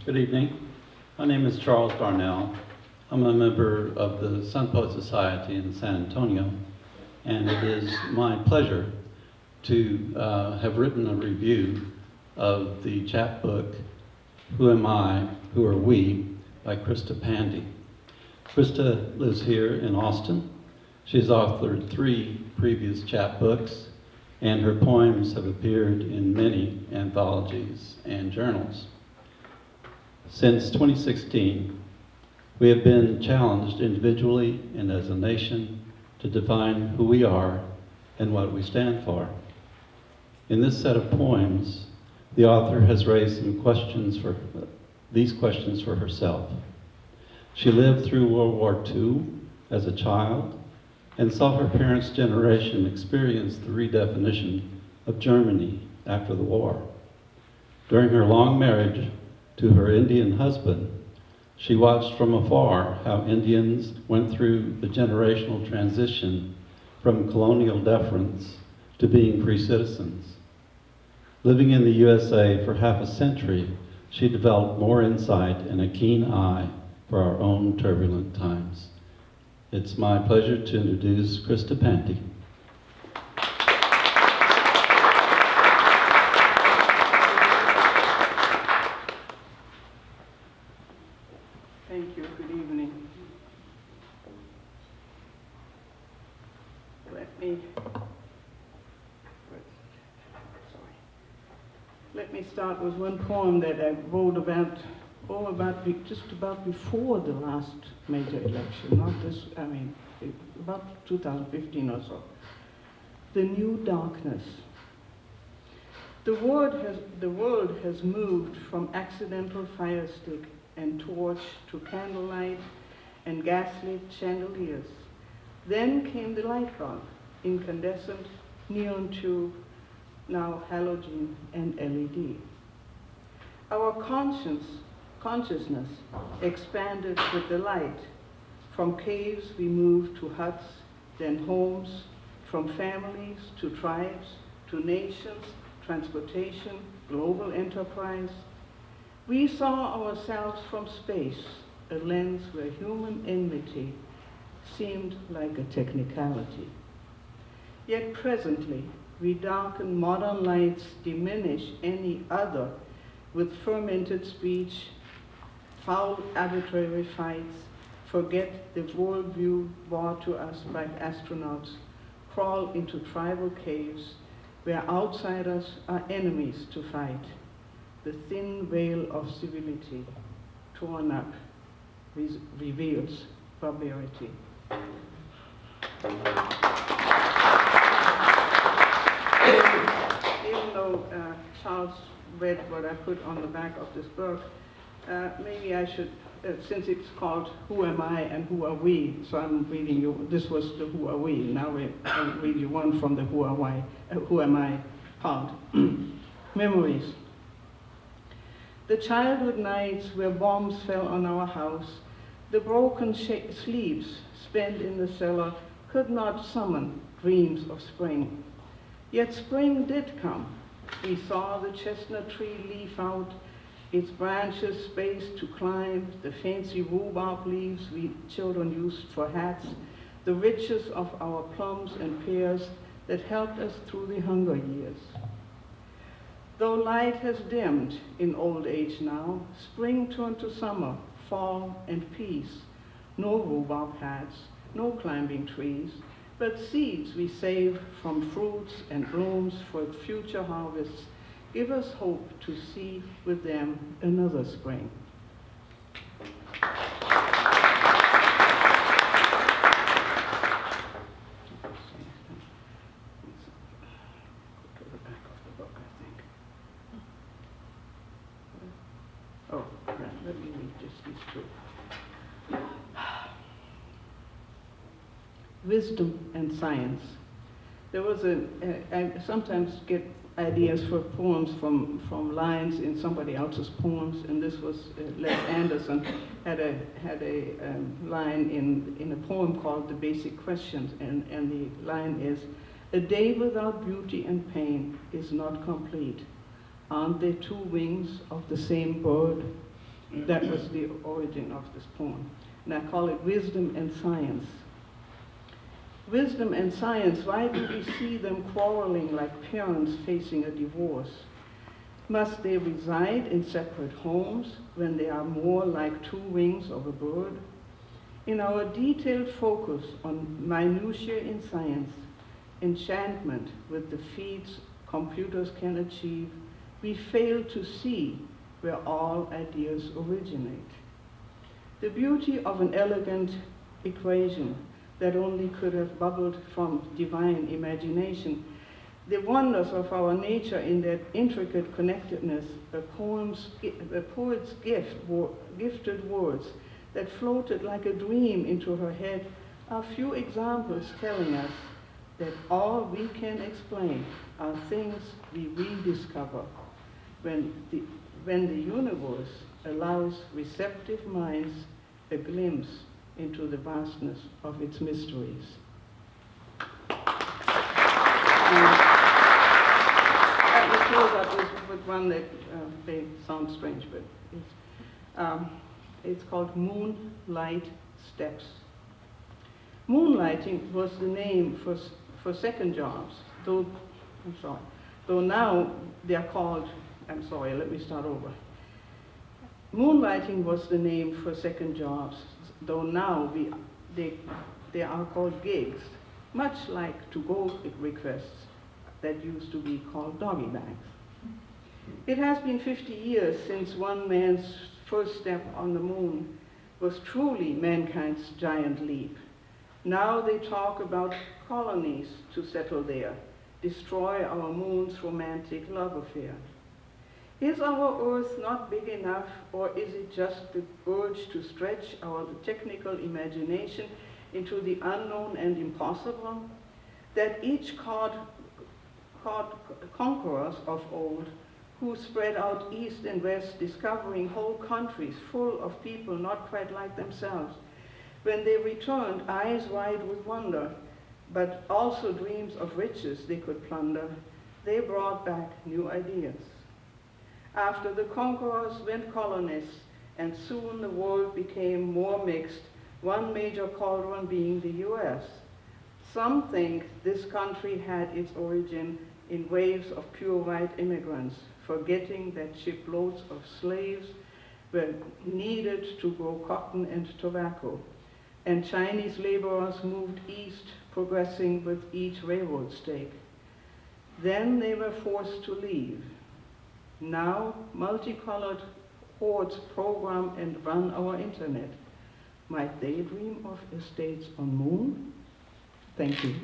Good evening. My name is Charles Darnell. I'm a member of the Sun Poet Society in San Antonio, and it is my pleasure to have written a review of the chapbook, Who Am I, Who Are We, by Christa Pandey. Christa lives here in Austin. She's authored 3 previous chapbooks, and her poems have appeared in many anthologies and journals. Since 2016, we have been challenged individually and as a nation to define who we are and what we stand for. In this set of poems, the author has raised these questions for herself. She lived through World War II as a child and saw her parents' generation experience the redefinition of Germany after the war. During her long marriage to her Indian husband, she watched from afar how Indians went through the generational transition from colonial deference to being free citizens. Living in the USA for half a century, she developed more insight and a keen eye for our own turbulent times. It's my pleasure to introduce Christa Pandey. Thank you. Good evening. Let me start with one poem that I wrote just about before the last major election, about 2015 or so. The New Darkness. The world has moved from accidental fire stick and torch to candlelight and gaslit chandeliers. Then came the light bulb, incandescent, neon tube, now halogen and LED. Our consciousness expanded with the light. From caves we moved to huts, then homes, from families to tribes, to nations, transportation, global enterprise. We saw ourselves from space, a lens where human enmity seemed like a technicality. Yet presently, we darken modern lights, diminish any other with fermented speech, foul arbitrary fights, forget the worldview brought to us by astronauts, crawl into tribal caves where outsiders are enemies to fight. The thin veil of civility, torn up, reveals barbarity. Even though Charles read what I put on the back of this book, maybe I should, since it's called Who Am I and Who Are We, so I'm reading you, this was the Who Are We, now I'll read you one from the Who Am I part. Memories. The childhood nights where bombs fell on our house, the broken sleeps spent in the cellar could not summon dreams of spring. Yet spring did come. We saw the chestnut tree leaf out, its branches spaced to climb, the fancy rhubarb leaves we children used for hats, the riches of our plums and pears that helped us through the hunger years. Though light has dimmed in old age now, spring turned to summer, fall, and peace. No rhubarb hats, no climbing trees, but seeds we save from fruits and blooms for future harvests give us hope to see with them another spring. Let me read just these 2. Wisdom and science. There was I sometimes get ideas for poems from lines in somebody else's poems, and this was Les Anderson had a line in a poem called The Basic Questions, and the line is, "A day without beauty and pain is not complete. Aren't they 2 wings of the same bird? That was the origin of this poem. And I call it Wisdom and Science. Wisdom and science, why do we see them quarreling like parents facing a divorce? Must they reside in separate homes when they are more like two wings of a bird? In our detailed focus on minutiae in science, enchantment with the feats computers can achieve, we fail to see where all ideas originate. The beauty of an elegant equation that only could have bubbled from divine imagination, the wonders of our nature in their intricate connectedness, a poet's gifted words that floated like a dream into her head, are few examples telling us that all we can explain are things we rediscover when the universe allows receptive minds a glimpse into the vastness of its mysteries. Let me close up with one that may sound strange, but it's called Moonlight Steps. Moonlighting was the name for second jobs, though now they're called, let me start over. Moonlighting was the name for second jobs, though now they are called gigs, much like to-go requests that used to be called doggy bags. It has been 50 years since one man's first step on the moon was truly mankind's giant leap. Now they talk about colonies to settle there, destroy our moon's romantic love affair. Is our Earth not big enough, or is it just the urge to stretch our technical imagination into the unknown and impossible? That each conquerors of old, who spread out east and west, discovering whole countries full of people not quite like themselves, when they returned, eyes wide with wonder, but also dreams of riches they could plunder, they brought back new ideas. After the conquerors went colonists, and soon the world became more mixed, one major cauldron being the US. Some think this country had its origin in waves of pure white immigrants, forgetting that shiploads of slaves were needed to grow cotton and tobacco, and Chinese laborers moved east, progressing with each railroad stake. Then they were forced to leave. Now, multicolored hordes program and run our internet. Might they dream of estates on moon? Thank you.